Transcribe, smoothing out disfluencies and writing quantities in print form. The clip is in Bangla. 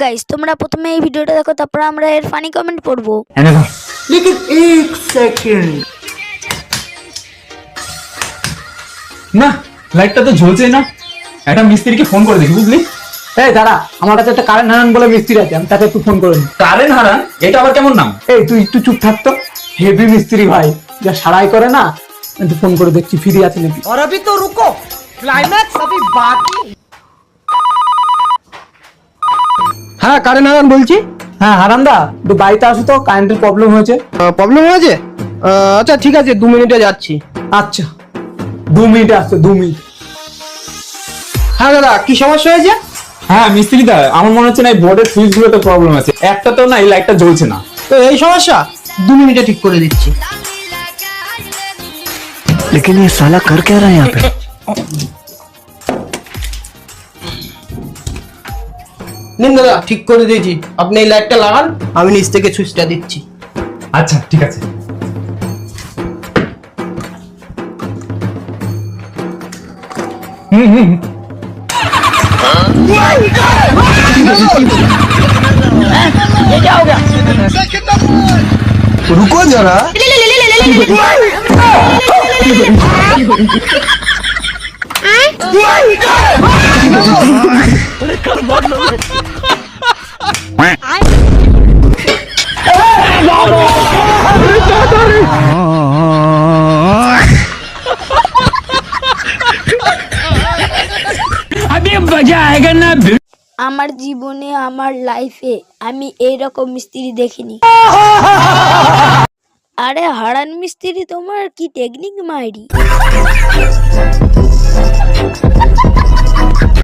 গাইস, তোমরা প্রথমে এই ভিডিওটা দেখো, তারপর আমরা এর ফানি কমেন্ট পড়বো। लेकिन एक सेकंड না, লাইটটা তো জ্বলছে না। একটা মিস্ত্রিকে ফোন করে দেখি, বুঝলি? এই দাঁড়া, আমার কাছে একটা কারেন্ট হারান বলে মিস্ত্রি আছে, আমি তাকে একটু ফোন করে নিই। কারেন্ট হারান? এটা আবার কেমন নাম? এই তুই একটু চুপ থাকতো, হেভি মিস্ত্রি ভাই, যা সারাই করে না। একটু ফোন করে দেখছি ফ্রি আছে নাকি। और अभी तो रुको, क्लाइमैक्स अभी बाकी। হ্যাঁ কারেন্ট হারান বলছি। হ্যাঁ হারান্দা, একটু বাড়িতে আসো তো, কারেন্টের প্রবলেম হয়েছে। প্রবলেম হয়েছে? আচ্ছা ঠিক আছে, 2 মিনিটে যাচ্ছি। আচ্ছা 2 মিনিটে আসছে, 2 মিনিট। হ্যাঁ দাদা, কি সমস্যা হয়েছে? হ্যাঁ মিস্ত্রি দা, আমার মনে হচ্ছে না এই বোর্ডের সুইচ গুলোতে প্রবলেম আছে। একটা তো না, এই লাইটটা জ্বলছে না। তো এই সমস্যা 2 মিনিটে ঠিক করে দিচ্ছি। लेकिन ये साला कर क्या रहा है यहाँ पे? নিন দাদা, ঠিক করে দিয়েছি। আপনি এই লাইটটা লাগান, আমি নিচ থেকে সুইচটা দিচ্ছি। আচ্ছা ঠিক আছে। হুম। रुको जरा। আমার জীবনে, আমার লাইফে আমি এইরকম মিস্ত্রি দেখিনি। আরে হারান মিস্ত্রি, তোমার কি টেকনিক মাইরি।